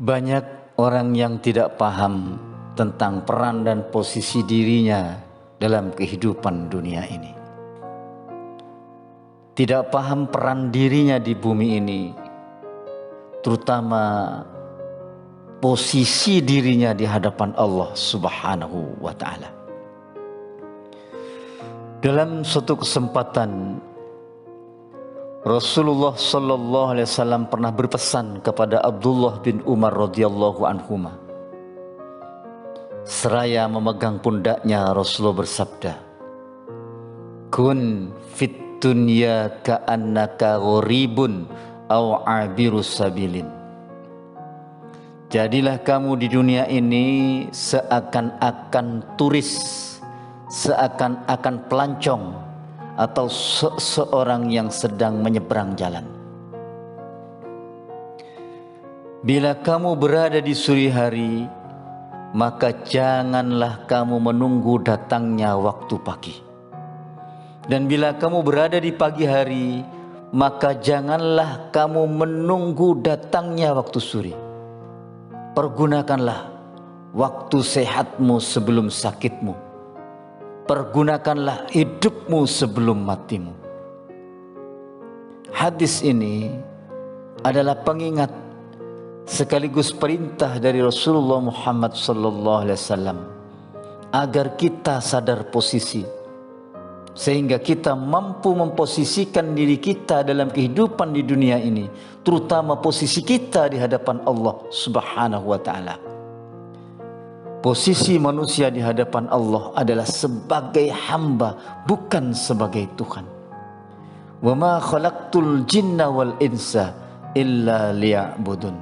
Banyak orang yang tidak paham tentang peran dan posisi dirinya dalam kehidupan dunia ini. Tidak paham peran dirinya di bumi ini, terutama posisi dirinya di hadapan Allah Subhanahu wa Ta'ala. Dalam suatu kesempatan, Rasulullah sallallahu alaihi wasallam pernah berpesan kepada Abdullah bin Umar radhiyallahu anhuma. Seraya memegang pundaknya, Rasulullah bersabda, "Kun fit dunya ka'annaka gharibun aw 'abirus sabilin." Jadilah kamu di dunia ini seakan-akan turis, seakan-akan pelancong, atau seorang yang sedang menyeberang jalan. Bila kamu berada di sore hari, maka janganlah kamu menunggu datangnya waktu pagi. Dan bila kamu berada di pagi hari, maka janganlah kamu menunggu datangnya waktu sore. Pergunakanlah waktu sehatmu sebelum sakitmu. Pergunakanlah hidupmu sebelum matimu. Hadis ini adalah pengingat sekaligus perintah dari Rasulullah Muhammad SAW agar kita sadar posisi, sehingga kita mampu memposisikan diri kita dalam kehidupan di dunia ini, terutama posisi kita di hadapan Allah Subhanahu wa Ta'ala. Posisi manusia di hadapan Allah adalah sebagai hamba, bukan sebagai Tuhan. Wa ma khalaqtul jinna wal insa illa liya'budun.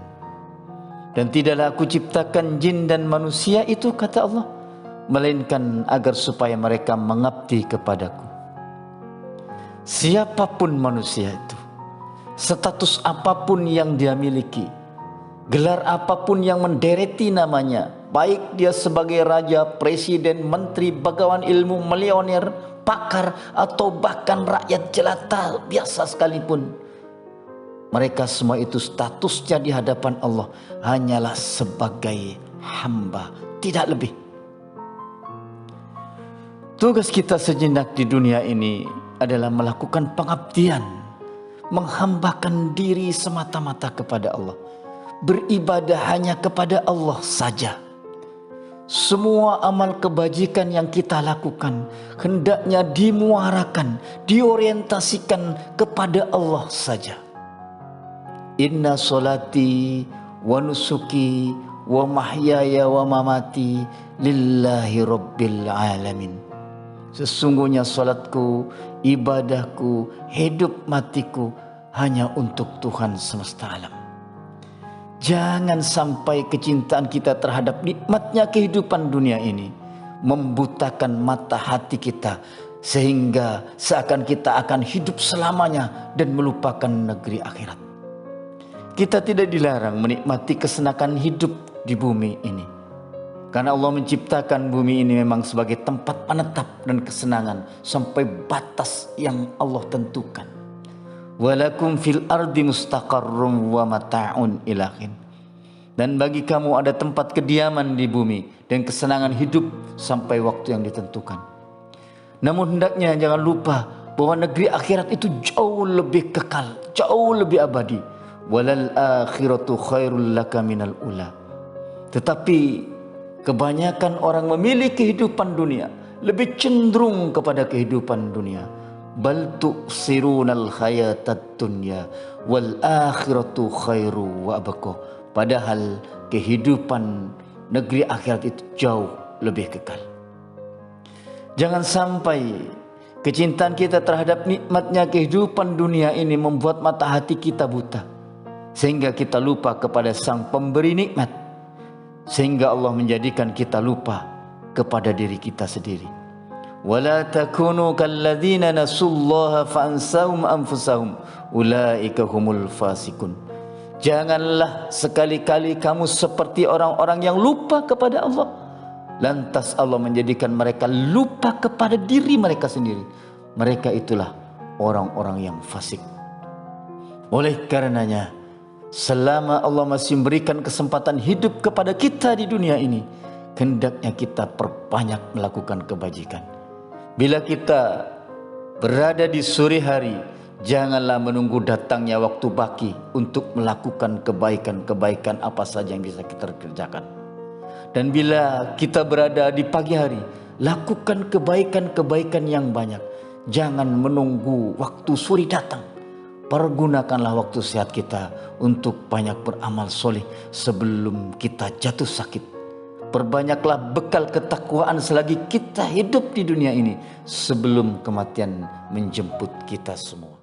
Dan tidaklah aku ciptakan jin dan manusia itu, kata Allah, melainkan agar supaya mereka mengabdi kepadaku. Siapapun manusia itu, status apapun yang dia miliki, gelar apapun yang mendereti namanya, baik dia sebagai raja, presiden, menteri, bagawan ilmu, milioner, pakar, atau bahkan rakyat jelata biasa sekalipun, mereka semua itu statusnya di hadapan Allah hanyalah sebagai hamba, tidak lebih. Tugas kita sejenak di dunia ini adalah melakukan pengabdian, menghambakan diri semata-mata kepada Allah, beribadah hanya kepada Allah saja. Semua amal kebajikan yang kita lakukan hendaknya dimuarakan, diorientasikan kepada Allah saja. Inna solati wa nusuki wa mahyaya wa mamati lillahi rabbil alamin. Sesungguhnya salatku, ibadahku, hidup matiku hanya untuk Tuhan semesta alam. Jangan sampai kecintaan kita terhadap nikmatnya kehidupan dunia ini membutakan mata hati kita, sehingga seakan kita akan hidup selamanya dan melupakan negeri akhirat. Kita tidak dilarang menikmati kesenangan hidup di bumi ini, karena Allah menciptakan bumi ini memang sebagai tempat penetap dan kesenangan sampai batas yang Allah tentukan. Walakum fil ardi mustaqarrum wa mata'un ilahin. Dan bagi kamu ada tempat kediaman di bumi dan kesenangan hidup sampai waktu yang ditentukan. Namun hendaknya jangan lupa bahwa negeri akhirat itu jauh lebih kekal, jauh lebih abadi. Walal akhiratu khairul laka minal ula. Tetapi kebanyakan orang memilih kehidupan dunia, lebih cenderung kepada kehidupan dunia. Bal tu'sirunal hayatad dunya wal akhiratu khairu wa abqa. Padahal kehidupan negeri akhirat itu jauh lebih kekal. Jangan sampai kecintaan kita terhadap nikmatnya kehidupan dunia ini membuat mata hati kita buta, sehingga kita lupa kepada Sang Pemberi nikmat, sehingga Allah menjadikan kita lupa kepada diri kita sendiri. Wala takunu kalladzina nasullaha fa'ansahum anfusahum ulaika humul fasikun. Janganlah sekali-kali kamu seperti orang-orang yang lupa kepada Allah, lantas Allah menjadikan mereka lupa kepada diri mereka sendiri. Mereka itulah orang-orang yang fasik. Oleh karenanya Selama Allah masih memberikan kesempatan hidup kepada kita di dunia ini, hendaknya kita perbanyak melakukan kebajikan. Bila kita berada di sore hari, janganlah menunggu datangnya waktu pagi untuk melakukan kebaikan-kebaikan apa saja yang bisa kita kerjakan. Dan bila kita berada di pagi hari, lakukan kebaikan-kebaikan yang banyak. Jangan menunggu waktu sore datang. Pergunakanlah waktu sehat kita untuk banyak beramal soleh sebelum kita jatuh sakit. Perbanyaklah bekal ketakwaan selagi kita hidup di dunia ini sebelum kematian menjemput kita semua.